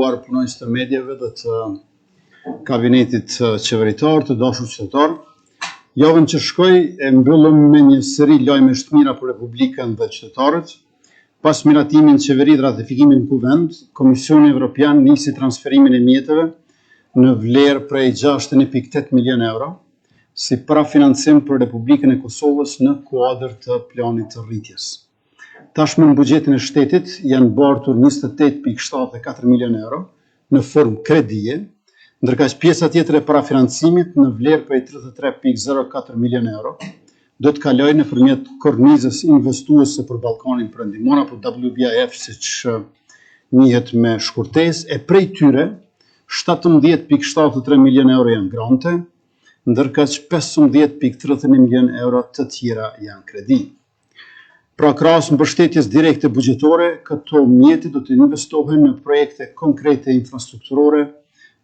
nderuar punonjës të medjave dhe të kabinetit qeveritar, të dashur qytetar. Javën që shkoi e mbyllëm me një seri lajmesh të mira për Republikën dhe qytetarët. Pas miratimin qeveri dhe ratifikimin në kuvend, Komisioni Evropian nisi transferimin e mjeteve në vlerë prej 61.8 milion euro si parafinancim për Republikën e Kosovës në kuadër të planit të rritjes. Tashmë në buxhetin e shtetit janë bartur 28.74 milion euro në formë kredie, ndërka që pjesa tjetër e parafinancimit në vlerë prej 33.04 milion euro do të kalojë nëpërmjet kornizës investuese për Ballkanin Perëndimor apo WBIF siç njihet me shkurtesë, e prej tyre 17.73 milion euro janë grante, ndërka që 15.31 milion euro të tjera janë kredi. Pra krahas mbështetjes direkte buxhetore, këto mjete do të investohen në projekte konkrete infrastrukturore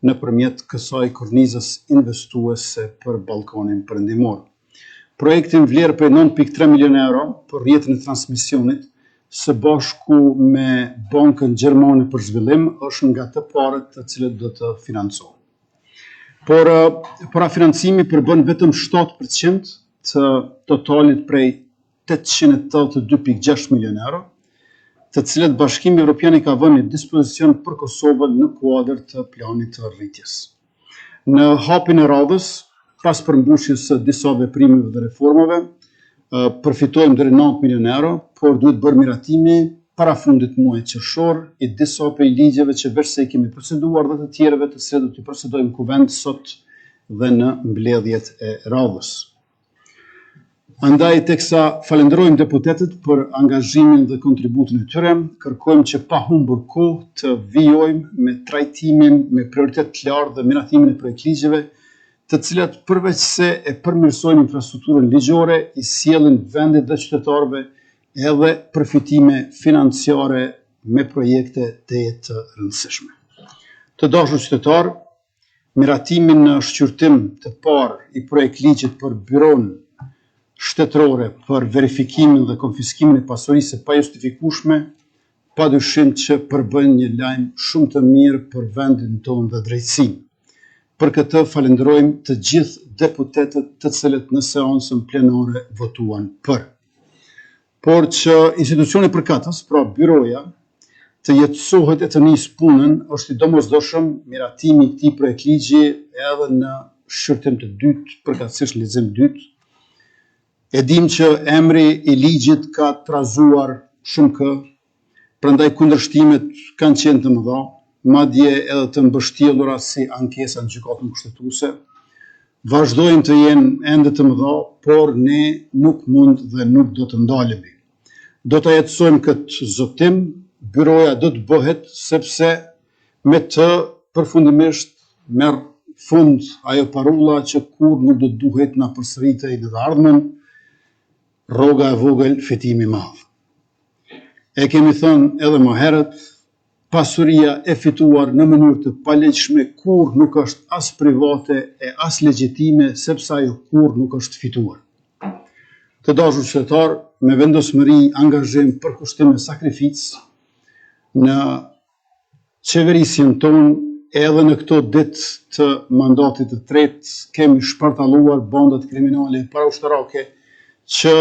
nëpërmjet kësaj kornizës investuese për Ballkanin Perëndimor. Projekti në vlerë për 9.3 milion euro për rrjetin e transmisionit së bashku me Bankën Gjermane për Zhvillim është nga të parët të cilët do të financohen. Por parafinancimi përbën vetëm 7% të totalit prej 882.6 milion euro, të cilët Bashkimi Evropian i ka vënë në dispozicion për Kosovën në kuadër të planit të rritjes. Në hapin e radhës, pas përmbushjes së disa veprimeve dhe reformave, përfitojmë deri 9 milion euro, por duhet bërë miratimi para fundit muajit qershor i disa prej ligjeve që veçse i kemi proceduar dhe të tjerëve të cilët do t'i procedojmë kuvend sot dhe në mbledhjet e radhës. Andaj, teksa falenderojmë deputetët për angazhimin dhe kontributin e tyre, kërkojmë që pa humbur kohë të vijojmë me trajtimin me prioritet të lartë dhe miratimin e projektligjeve, të cilat përveç se e përmirësojnë infrastrukturën ligjore, i sjellin vendit dhe qytetarëve edhe përfitime financiare me projekte të rëndësishme. Të dashur qytetar, miratimin në shqyrtim të parë i projektligjit për byron shtetërore për verifikimin dhe konfiskimin e pasurisë së pajustifikueshme, padyshim që përbën një lajm shumë të mirë për vendin tonë dhe drejtësinë. Për këtë falenderojmë të gjithë deputetët të cilët në seancën plenare votuan për. Por që institucioni përkatës, pra byroja, të jetësohet e të nisë punën, është i domosdoshëm miratimi i këtij projektligji edhe në shqyrtim të dytë, përkatësisht lexim dytë. E dim që emri i ligjit ka trazuar shumë kë, prandaj kundërshtimet kanë qenë të mëdha, madje edhe të mbështjellura si ankesa në gjykatën kushtetuese. Vazhdojnë të jenë ende të mëdha, por ne nuk mund dhe nuk do të ndalemi. Do të jetësojmë këtë zotim, byroja do të bëhet sepse me të përfundimisht merr fund ajo parolla që kur nuk do të duhet na përsëritej në të ardhmen, rroga e vogël, fitimi i madh. E kemi thënë edhe më herët, pasuria e fituar në mënyrë të palegjshme kur nuk është as private e as legjitime, sepse ajo kur nuk është fituar. Të dashur qytetar, me vendosmëri, angazhim, përkushtim e sakrificë në qeverisjen tonë edhe në këto ditë të mandatit të tretë kemi shpartalluar bandat kriminale paraushtarake që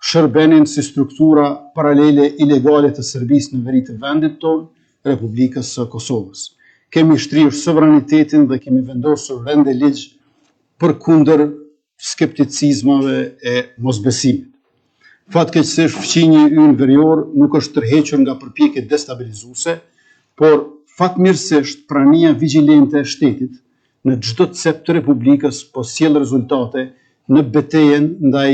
shërbenin si struktura paralele ilegale të Serbisë në veri të vendit tonë, Republikës së Kosovës. Kemi shtrirë sovranitetin dhe kemi vendosur rende ligj përkundër skepticizmave e mosbesimit. Fatkeqësisht fqinji ynë verior nuk është tërhequr nga përpjekjet destabilizuese, por fatmirësisht prania vigjilente e shtetit në çdo cep të Republikës po sjell rezultate në betejën ndaj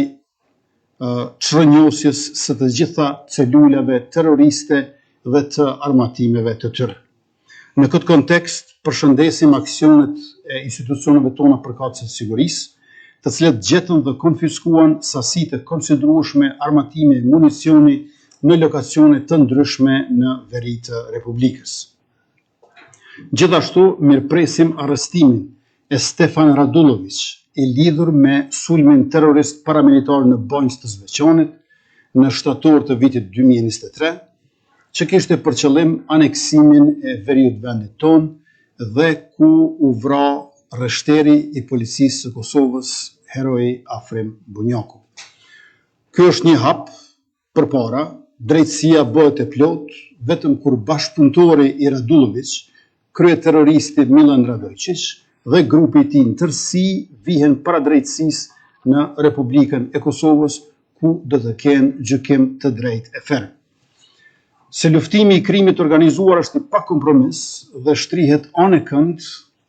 çrënjosjes së të gjitha celulave terroriste dhe të armatimeve të tyre. Në këtë kontekst, përshëndesim aksionet e institucioneve tona përkatëse të sigurisë, të cilët gjetën dhe konfiskuan sasi të konsiderueshme armatime e municioni në lokacione të ndryshme në veri të Republikës. Gjithashtu, mirëpresim arrestimin e Stefan Radulović, i lidhur me sulmin terrorist paramilitar në Banjës të Zveçanit në shtator të vitit 2023, që kishte për qëllim aneksimin e veriut vendit tonë dhe ku u vra rreshteri i policisë së Kosovës, heroi Afrim Bunjaku. Ky është një hap përpara, drejtësia bëhet e plot vetëm kur bashkëpunëtori i Radulović, kryeterroristi Milan Radojčić dhe grupi i tij në tërësi vihen para drejtësisë në Republikën e Kosovës, ku do të kenë gjykim të drejtë e ferm. Se luftimi i krimit organizuar është i pakompromis dhe shtrihet anë e kënd,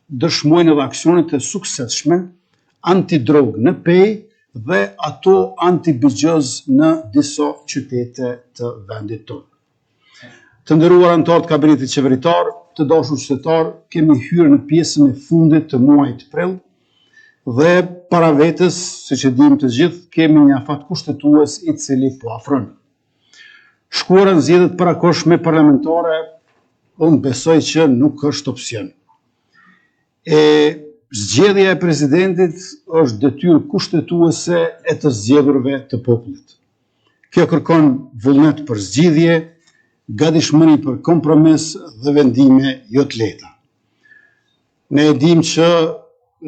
dëshmojnë edhe aksionet e suksesshme antidrogë në Pejë dhe ato antibigjoz në disa qytete të vendit tonë. Të nderuar anëtar të kabinetit qeveritar, të dashur qytetar, kemi hyrë në pjesën e fundit të muajit prill dhe para vetes, siç e dimë të gjithë, kemi një afat kushtetues i cili po afron. Shkuara në zgjedhjet parakohshme parlamentare, unë besoj që nuk është opsion. Zgjedhja e presidentit është detyrë kushtetuese e të zgjedhurve të popullit. Kjo kërkon vullnet për zgjidhje, gatishmëri për kompromis dhe vendime jo të lehta. Ne e dimë që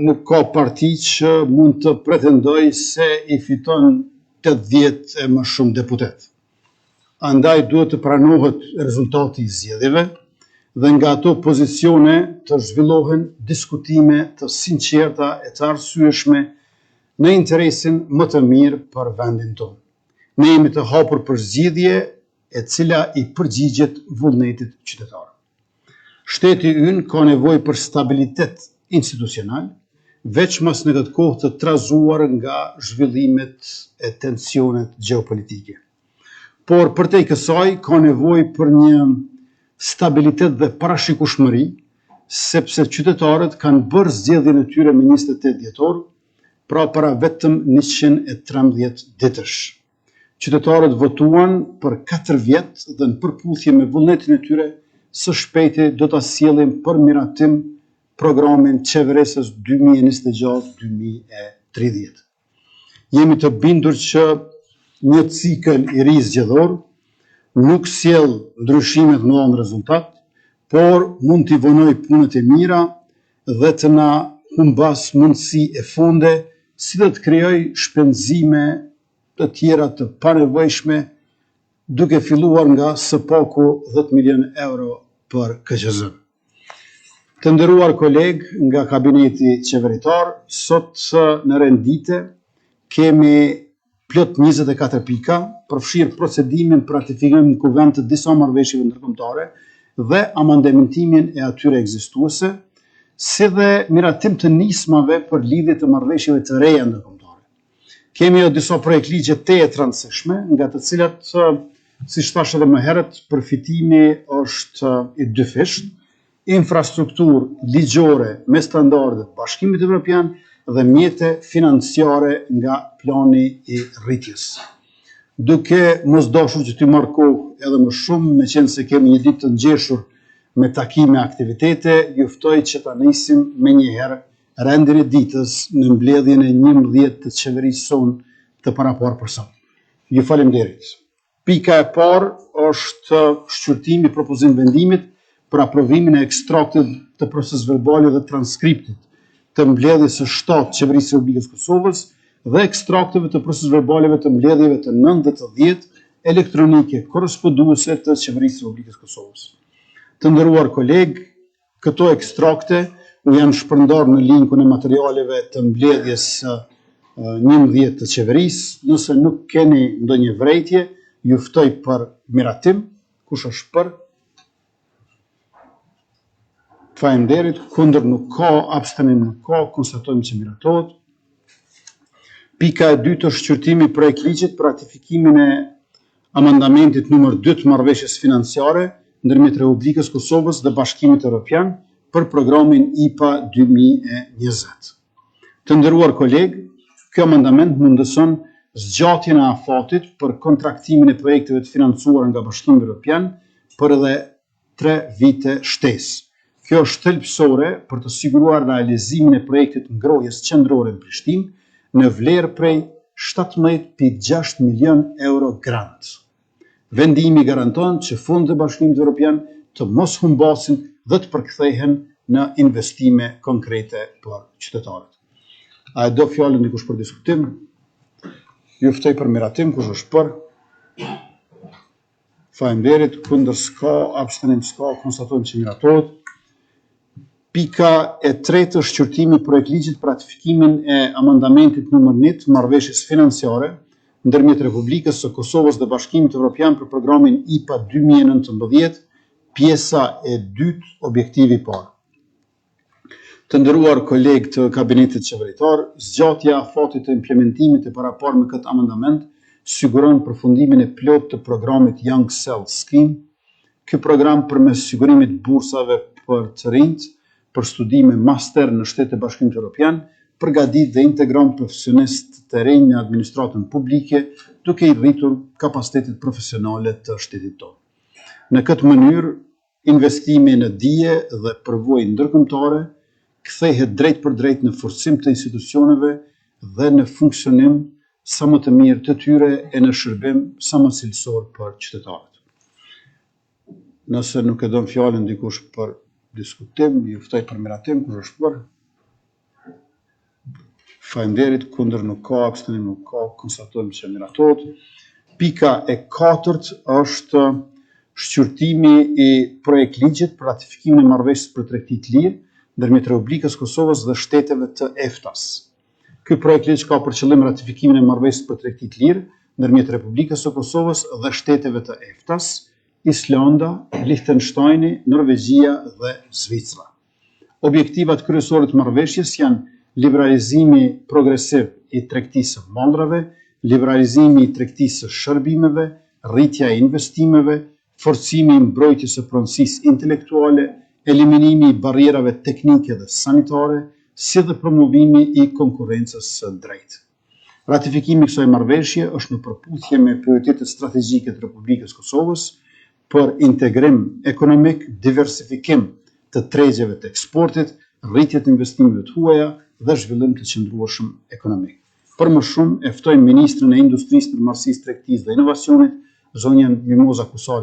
nuk ka parti që mund të pretendoj se i fiton 80 e më shumë deputet. Andaj duhet të pranohet rezultati i zgjedhjeve dhe nga ato pozicione të zhvillohen diskutime të sinqerta e të arsyeshme në interesin më të mirë për vendin tonë. Ne jemi të hapur për zgjidhje e cila i përgjigjet vullnetit qytetar. Shteti ynë ka nevojë për stabilitet institucional, veçmas në këtë kohë të trazuar nga zhvillimet e tensionet gjeopolitike. Por përtej kësaj ka nevojë për një stabilitet dhe parashikueshmëri, sepse qytetarët kanë bërë zgjedhjen e tyre me 28 dhjetor, pra para vetëm 113 ditësh. Qytetarët votuan për 4 vjet dhe në përputhje me vullnetin e tyre, së shpejti do ta sjellim për miratim programin qeverisës 2026-2030. Jemi të bindur që një cikël i ri zgjedhor nuk sjell ndryshimet në anë rezultat, por mund t'i vonoj punët e mira dhe të na humbas mundësi e fonde, si dhe të krijoj shpenzime të tjera të panevojshme, duke filluar nga së paku 10 milion euro për KQZ. Të nderuar kolegë nga kabineti qeveritar, sot në rendite kemi plot 24 pika, përfshirë procedimin për ratifikim në kuvend të disa marrëveshjeve ndërkombëtare dhe amandementimin e atyre ekzistuese, si dhe miratim të nismave për lidhje të marrëveshjeve të reja ndërkombëtare. Kemi edhe disa projekt ligje të rëndësishme, nga të cilat, siç thash edhe më herët, përfitimi është i dyfisht, infrastrukturë ligjore me standardet e Bashkimit Evropian dhe mjete financiare nga plani i rritjes. Duke mos dashur që t'y marr kohë edhe më shumë, me qenë se kemi një ditë të ngjeshur me takime aktivitete, ju ftoj që ta nisim me njëherë rendin e ditës në mbledhjen e 11 të qeverisë sonë të paraparë për sot. Ju faleminderit. Pika e parë është shqyrtimi i propozim vendimit për aprovimin e ekstraktit të proces verbali dhe transkriptit të mbledhjes së 7 qeverisë së Republikës Kosovës dhe ekstrakteve të proces verbaleve të mbledhjeve të 9 dhe të 10 elektronike korresponduese të qeverisë së Republikës Kosovës. Të nderuar kolegë, këto ekstrakte u janë shpërndarë në linkun e materialeve të mbledhjes së 11 të qeverisë. Nëse nuk keni ndonjë vërejtje, ju ftoj për miratim. Kush është për? Faleminderit, kundër nuk ka, abstenim nuk ka, konstatojmë që miratohet. Pika e dytë është shqyrtimi i projekt ligjit për ratifikimin e amandamentit numër 2 të marrëveshjes financiare ndërmjet Republikës Kosovës dhe Bashkimit Evropian për programin IPA 2020. Të nderuar kolegë, ky amandament mundëson zgjatjen e afatit për kontraktimin e projekteve të financuara nga Bashkimi Evropian për edhe 3 vite shtesë. Kjo është thelbësore për të siguruar realizimin e projektit ngrohjes qendrore në Prishtinë në vlerë prej 17,6 milion euro grant. Vendimi garanton që fondet e Bashkimit Evropian të mos humbasin dhe të përkthehen në investime konkrete për qytetarët. A e do fjalën dikush për diskutim? Ju ftoj për miratim, kush është për? Faleminderit, kundër s'ka, abstenim s'ka, konstatojmë që miratohet. Pika e tretë është shqyrtimi projekt ligjit për ratifikimin e amandamentit nr. 1 të marrëveshjes financiare ndërmjet Republikës së Kosovës dhe Bashkimit Evropian për programin IPA 2019, pjesa e dytë, objektivi i parë. Të nderuar kolegë të kabinetit qeveritar, zgjatja e afatit të implementimit e parapar me këtë amendament siguron përfundimin e plot të programit Young Cell Scheme. Ky program përmes sigurimit bursave për të rinjt për studime master në Shtetet e Bashkimit Evropian përgatit dhe integron profesionistë të rinj në administratën publike, duke i rritur kapacitetet profesionale të shtetit tonë. Në këtë mënyrë, investimi në dije dhe përvojë ndërkombëtare kthehet drejt për drejt në forcim të institucioneve dhe në funksionim sa më të mirë të tyre e në shërbim sa më cilësor për qytetarët. Nëse nuk e don fjalën dikush për diskutim, ju ftoj për miratim, kush është për? Faleminderit, kundër nuk ka, abstenim nuk ka, konstatojmë që miratohet. Pika e katërt është shqyrtimi i projekt ligjit për ratifikimin e marrëveshjes për tregti të lirë ndërmjet Republikës Kosovës dhe shteteve të EFTA-s. Ky projekt ligj ka për qëllim ratifikimin e marrëveshjes për tregti të lirë ndërmjet Republikës së Kosovës dhe shteteve të EFTA-s, Islanda, Liechtensteini, Norvegjia dhe Zvicra. Objektivat kryesore të marrëveshjes janë liberalizimi progresiv i tregtisë së malrave, liberalizimi i tregtisë së shërbimeve, rritja e investimeve, forcimi i mbrojtjes së pronësisë intelektuale, eliminimi i barrierave teknike dhe sanitare, si dhe promovimi i konkurrencës së drejtë. Ratifikimi i kësaj marrëveshje është në përputhje me prioritetet strategjike të Republikës Kosovës për integrim ekonomik, diversifikim të tregjeve të eksportit, rritje të investimeve të huaja dhe zhvillim të qëndrueshëm ekonomik. Për më shumë, e ftojmë Ministrin e Industrisë, Përmarrësisë, Tregtisë dhe Inovacionit, zonjën Mimoza Kusari